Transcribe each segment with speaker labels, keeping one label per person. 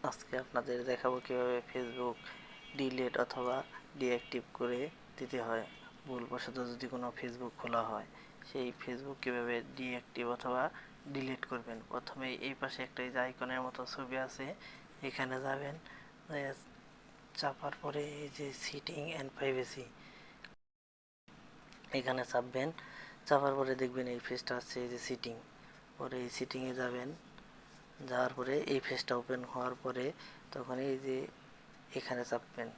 Speaker 1: আজকে আপনাদের দেখাবো কিভাবে ফেসবুক ডিলিট অথবা ডিঅ্যাক্টিভ করে দিতে হয়। ভুলবশত যদি কোনো ফেসবুক খোলা হয়, সেই ফেসবুক কিভাবে ডিঅ্যাক্টিভ অথবা ডিলিট করবেন। প্রথমে এই পাশে একটা আইকনের মতো ছবি আছে, এখানে যাবেন, চাপার পরে এই যে সেটিং অ্যান্ড প্রাইভেসি, এখানে চাপবেন। চাপার পরে দেখবেন এই পেজটা আছে, এই যে সেটিং, পরে এই সেটিংয়ে যাবেন। যাওয়ার পরে এই পেজটা ওপেন হওয়ার পরে তখন এই যে এখানে চাপবেন।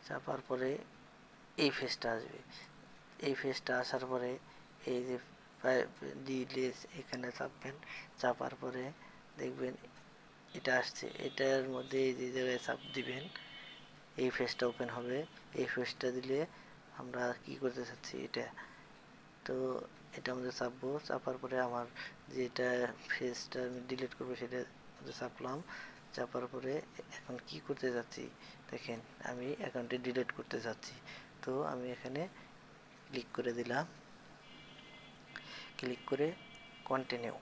Speaker 1: চাপার পরে এই পেজটা আসবে। এই পেজটা আসার পরে এই যে ডিলিট, এখানে চাপবেন। চাপার পরে দেখবেন এটা আসছে, এটার মধ্যে এই যে জায়গায় চাপ দিবেন, এই পেজটা ওপেন হবে। এই পেজটা দিলে আমরা কি করতে চাচ্ছি এটা, তো এটা মধ্যে চাপবো। চাপার পরে আমার যেটা পেজটা আমি ডিলিট করবো সেটা মধ্যে চাপলাম। চাপার পরে এখন কি করতে যাচ্ছি দেখেন, আমি অ্যাকাউন্টে ডিলিট করতে যাচ্ছি। তো আমি এখানে ক্লিক করে দিলাম, ক্লিক করে কন্টিনিউ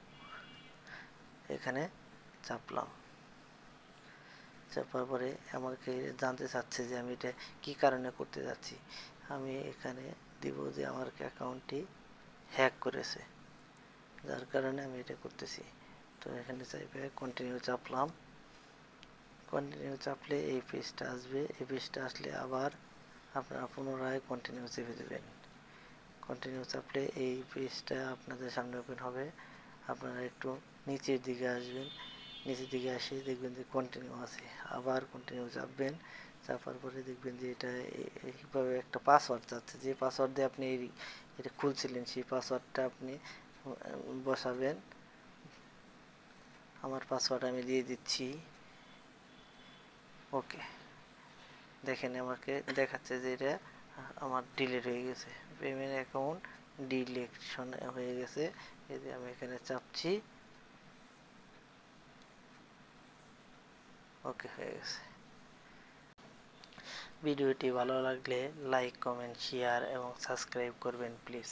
Speaker 1: এখানে চাপলাম। চাপার পরে আমাকে জানতে চাচ্ছে যে আমি এটা কি কারণে করতে যাচ্ছি। আমি এখানে দিব যে আমার অ্যাকাউন্টটি হ্যাক করেছে, যার কারণে আমি এটা করতেছি। তো এখানে চাইবে কন্টিনিউ চাপলাম। কন্টিনিউ চাপলে এই পেজটা আসবে। এই পেজটা আসলে আবার আপনারা পুনরায় কন্টিনিউ চেপে দেবেন। কন্টিনিউ চাপলে এই পেজটা আপনাদের সামনে ওপেন হবে। আপনারা একটু নিচের দিকে আসবেন, নিচের দিকে আসে দেখবেন যে কন্টিনিউ আছে, আবার কন্টিনিউ চাপবেন। চাপার পরে দেখবেন যে এটা এইভাবে একটা পাসওয়ার্ড চাচ্ছে, যে পাসওয়ার্ড দিয়ে আপনি এটা খুলছিলেন সেই পাসওয়ার্ডটা আপনি বসাবেন। আমার পাসওয়ার্ড আমি দিয়ে দিচ্ছি। ওকে, দেখেন আমাকে দেখাচ্ছে যে এটা আমার ডিলিট হয়ে গেছে, পেমেন্ট অ্যাকাউন্ট ডিলেকশন হয়ে গেছে। এই যে আমি এখানে চাপছি, ওকে হয়ে গেছে। ভিডিওটি ভালো লাগলে লাইক, কমেন্ট, শেয়ার এবং সাবস্ক্রাইব করবেন প্লিজ।